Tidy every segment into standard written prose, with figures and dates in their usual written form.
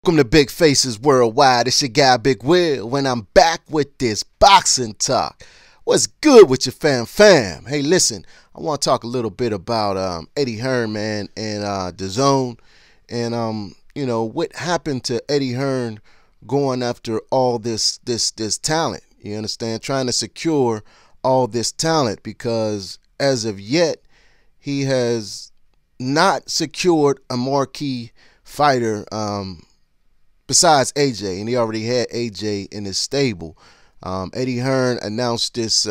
Welcome to Big Faces Worldwide. It's your guy Big Will when I'm back with this boxing talk. What's good with your fam? Hey, listen, I want to talk a little bit about Eddie Hearn, man, and DAZN, and what happened to Eddie Hearn going after all this talent. You understand? Trying to secure all this talent because as of yet he has not secured a marquee fighter. Besides AJ, and he already had AJ in his stable. Eddie Hearn announced this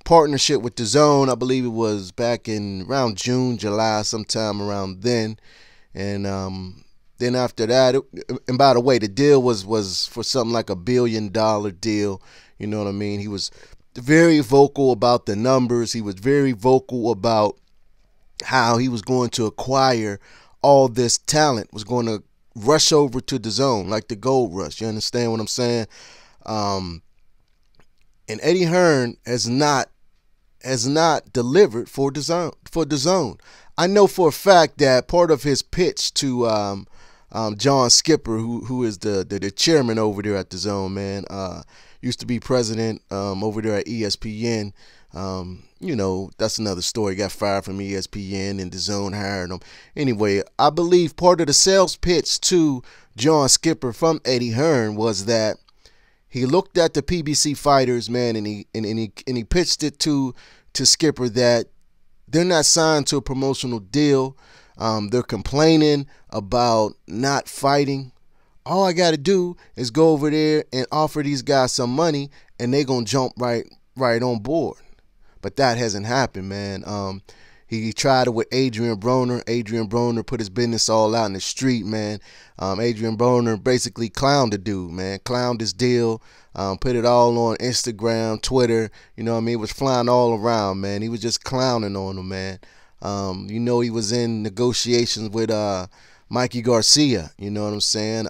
partnership with DAZN. I believe it was back in around June, July, sometime around then. And then after that, and by the way, the deal was for something like $1 billion deal. You know what I mean? He was very vocal about the numbers. He was very vocal about how he was going to acquire all this talent, was going to rush over to DAZN like the gold rush. You understand what I'm saying? And Eddie Hearn has not delivered for DAZN. I know for a fact that part of his pitch to John Skipper, who is the chairman over there at DAZN, man, used to be president over there at ESPN. That's another story. Got fired from ESPN and DAZN hired him. Anyway, I believe part of the sales pitch to John Skipper from Eddie Hearn was that he looked at the PBC fighters, man, and he pitched it to Skipper that they're not signed to a promotional deal. They're complaining about not fighting. All I got to do is go over there and offer these guys some money, and they're gonna jump right on board. But that hasn't happened, man. He tried it with Adrian Broner. Adrian Broner put his business all out in the street, man. Adrian Broner basically clowned the dude, man. Clowned his deal. Put it all on Instagram, Twitter. You know what I mean? It was flying all around, man. He was just clowning on him, man. He was in negotiations with Mikey Garcia. You know what I'm saying?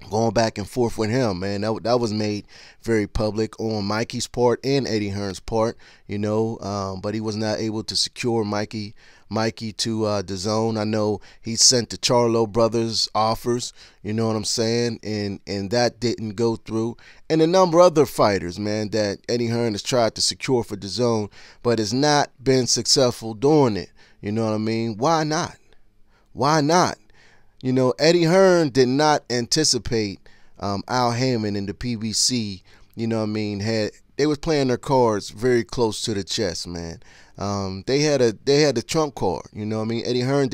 Going back and forth with him, man. That was made very public on Mikey's part and Eddie Hearn's part, but he was not able to secure Mikey to DAZN. I know he sent the Charlo brothers offers, you know what I'm saying, and that didn't go through. And a number of other fighters, man, that Eddie Hearn has tried to secure for DAZN, but has not been successful doing it. You know what I mean? Why not? Why not? Eddie Hearn did not anticipate Al Hammond and the PBC, they was playing their cards very close to the chest, man. They had a trump card, Eddie Hearn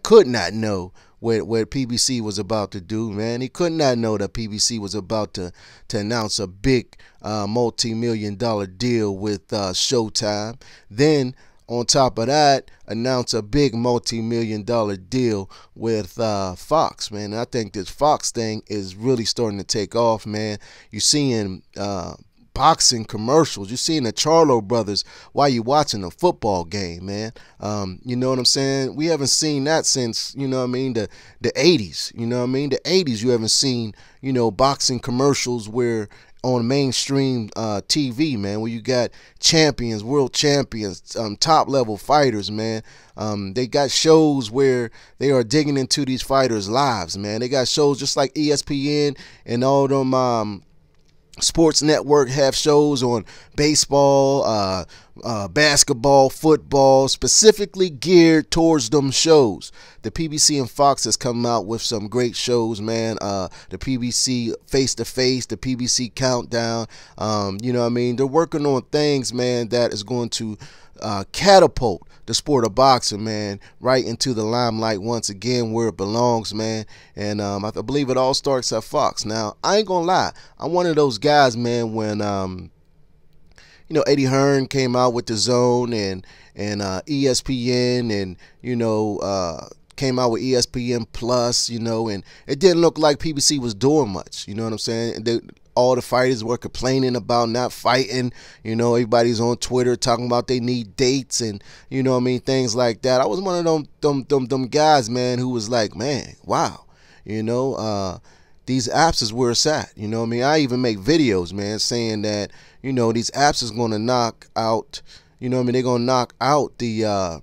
could not know what PBC was about to do, man. He could not know that PBC was about to announce a big multi-million-dollar deal with Showtime. Then on top of that, announce a big multi-million-dollar deal with Fox, man. And I think this Fox thing is really starting to take off, man. You're seeing boxing commercials. You're seeing the Charlo brothers while you're watching a football game, man. You know what I'm saying? We haven't seen that since, the 80s. You know what I mean? The 80s you haven't seen, boxing commercials where on mainstream TV, man, where you got champions, world champions, top level fighters, man. They got shows where they are digging into these fighters' lives, man. They got shows just like ESPN and all them sports network have shows on baseball, basketball, football, specifically geared towards them shows. The PBC and Fox has come out with some great shows, man. The PBC Face to Face, the PBC Countdown. They're working on things, man, that is going to catapult the sport of boxing, man, right into the limelight once again where it belongs, man. And I believe it all starts at Fox. Now, I ain't gonna lie, I'm one of those guys, man, when Eddie Hearn came out with DAZN and ESPN and came out with ESPN Plus, and it didn't look like PBC was doing much. You know what I'm saying? All the fighters were complaining about not fighting. Everybody's on Twitter talking about they need dates and things like that. I was one of them guys, man, who was like, man, wow, these apps is where it's at. I even make videos, man, saying that these apps is going to knock out. They're going to knock out the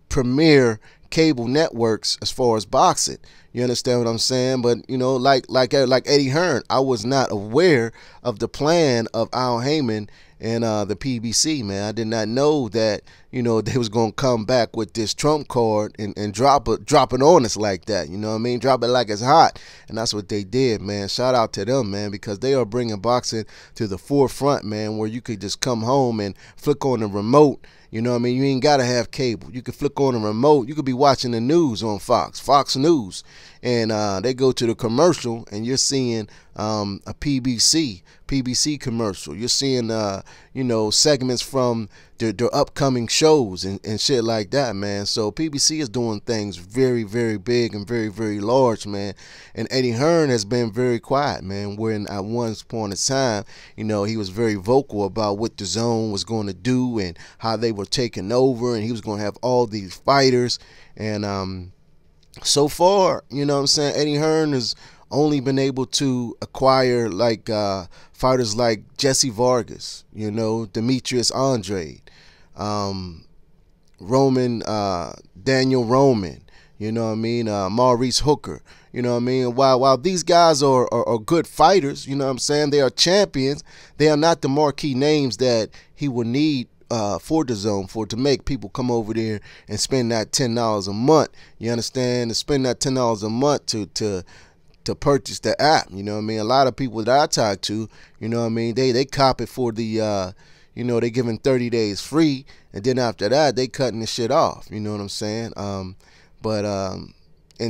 premier cable networks as far as boxing. You understand what I'm saying? But you know, like Eddie Hearn, I was not aware of the plan of Al Heyman and the PBC, man. I did not know that, you know, they was gonna come back with this trump card and drop it on us like that. You know what I mean? Drop it like it's hot, and that's what they did, man. Shout out to them, man, because they are bringing boxing to the forefront, man, where you could just come home and flick on the remote. You know what I mean? You ain't got to have cable. You can flick on a remote. You could be watching the news on Fox News, and they go to the commercial, and you're seeing a PBC commercial. You're seeing, you know, segments from their upcoming shows and shit like that, man. So PBC is doing things very, very big and very, very large, man. And Eddie Hearn has been very quiet, man, when at one point in time, you know, he was very vocal about what the DAZN was going to do and how they were taking over, and he was going to have all these fighters. And so far, you know what I'm saying, Eddie Hearn has only been able to acquire like fighters like Jesse Vargas, you know, Demetrius Andrade, Daniel Roman, you know what I mean, Maurice Hooker, you know what I mean. While these guys are good fighters, you know what I'm saying, they are champions, they are not the marquee names that he will need for the DAZN to make people come over there and spend that $10 a month. You understand? To spend that $10 a month to purchase the app. You know what I mean? A lot of people that I talk to, you know what I mean, they cop it for the you know, they giving 30 days free, and then after that they cutting the shit off. You know what I'm saying? And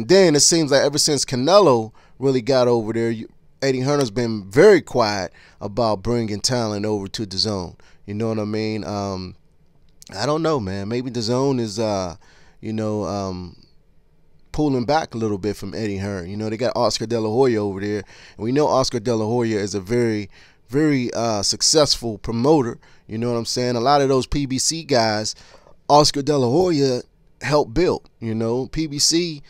then it seems like ever since Canelo really got over there, Eddie Hearn has been very quiet about bringing talent over to the DAZN. You know what I mean? I don't know, man. Maybe the DAZN is, you know, pulling back a little bit from Eddie Hearn. You know, they got Oscar De La Hoya over there, and we know Oscar De La Hoya is a very, very successful promoter. You know what I'm saying? A lot of those PBC guys, Oscar De La Hoya helped build. You know, PBC,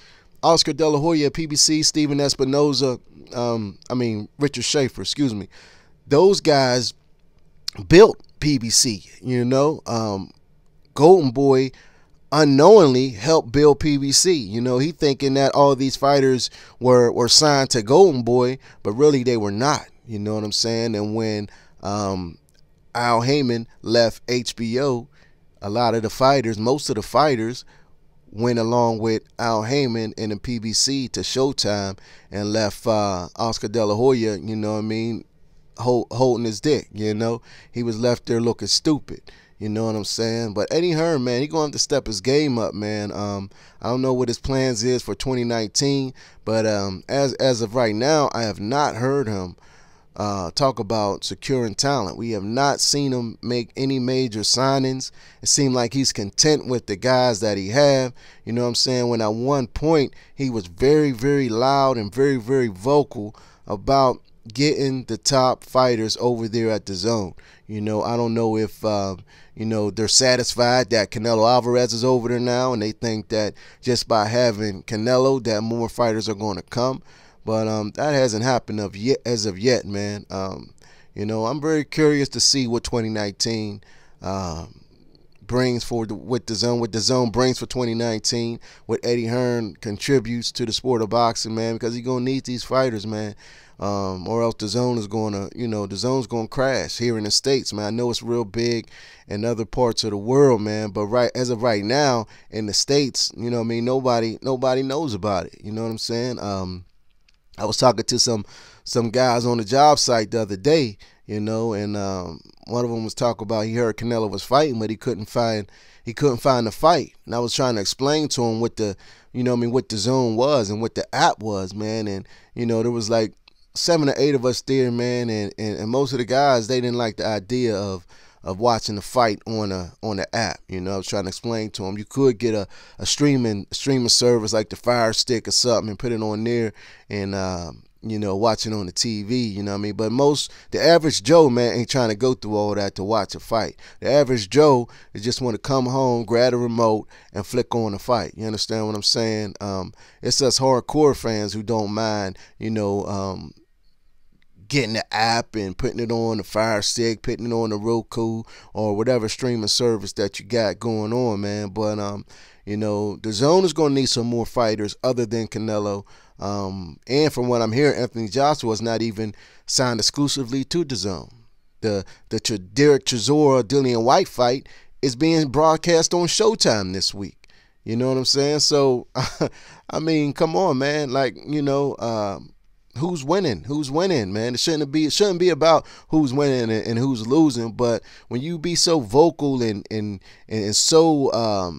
Oscar De La Hoya, PBC, Steven Espinoza, Richard Schaefer, excuse me. Those guys built PBC, you know. Golden Boy unknowingly helped build PBC. You know, he thinking that all these fighters were signed to Golden Boy, but really they were not. You know what I'm saying? And when Al Heyman left HBO, a lot of the fighters, most of the fighters, went along with Al Heyman and the PBC to Showtime and left Oscar De La Hoya, you know what I mean, holding his dick. You know, he was left there looking stupid. You know what I'm saying? But Eddie Hearn, man, he going to have to step his game up, man. I don't know what his plans is for 2019, but as of right now, I have not heard him talk about securing talent. We have not seen him make any major signings. It seemed like he's content with the guys that he have. You know what I'm saying? When at one point he was very, very loud and very, very vocal about getting the top fighters over there at the DAZN. You know, I don't know if you know, they're satisfied that Canelo Alvarez is over there now, and they think that just by having Canelo that more fighters are going to come. But that hasn't happened as of yet, man. You know, I'm very curious to see what 2019 brings for what the DAZN brings for 2019. What Eddie Hearn contributes to the sport of boxing, man, because he's gonna need these fighters, man. Or else the DAZN is gonna, you know, the DAZN's gonna crash here in the States, man. I know it's real big in other parts of the world, man, but as of right now in the States, you know what I mean, nobody knows about it. You know what I'm saying? I was talking to some guys on the job site the other day, you know, and one of them was talking about he heard Canelo was fighting, but he couldn't find the fight. And I was trying to explain to him what the, you know what I mean, what the DAZN was and what the app was, man. And you know, there was like 7 or 8 of us there, man, and most of the guys, they didn't like the idea of watching the fight on the app. You know, I was trying to explain to them you could get a streaming service like the Fire Stick or something and put it on there and you know, watch it on the TV, you know what I mean? But the average Joe, man, ain't trying to go through all that to watch a fight. The average Joe is just want to come home, grab a remote, and flick on a fight. You understand what I'm saying? It's us hardcore fans who don't mind, you know, getting the app and putting it on the Fire Stick, putting it on the Roku or whatever streaming service that you got going on, man. But you know, the DAZN is going to need some more fighters other than Canelo. And from what I'm hearing, Anthony Joshua is not even signed exclusively to the DAZN. The Derek Chisora Dillian White fight is being broadcast on Showtime this week. You know what I'm saying? So, I mean, come on, man. Like, you know, who's winning? Who's winning, man? It shouldn't be about who's winning and who's losing. But when you be so vocal and so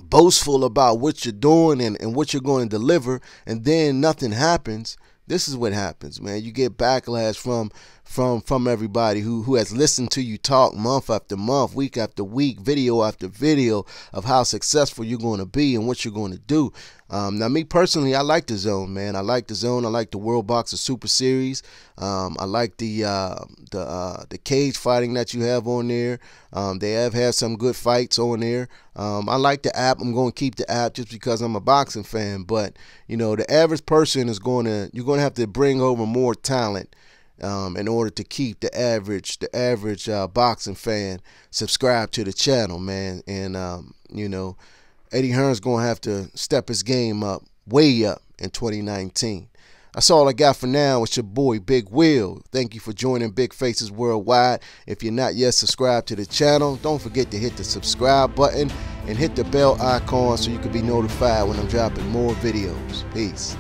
boastful about what you're doing and what you're going to deliver, and then nothing happens, this is what happens, man. You get backlash from everybody who has listened to you talk month after month, week after week, video after video of how successful you're going to be and what you're going to do. Now, me personally, I like the DAZN, man. I like the DAZN. I like the World Boxer Super Series. I like the cage fighting that you have on there. They have had some good fights on there. I like the app. I'm going to keep the app just because I'm a boxing fan. But you know, the average person you're going to have to bring over more talent in order to keep the average boxing fan subscribed to the channel, man. And you know, Eddie Hearn's gonna have to step his game up, way up in 2019. That's all I got for now. It's your boy Big Will. Thank you for joining Big Faces Worldwide. If you're not yet subscribed to the channel, don't forget to hit the subscribe button and hit the bell icon so you can be notified when I'm dropping more videos. Peace.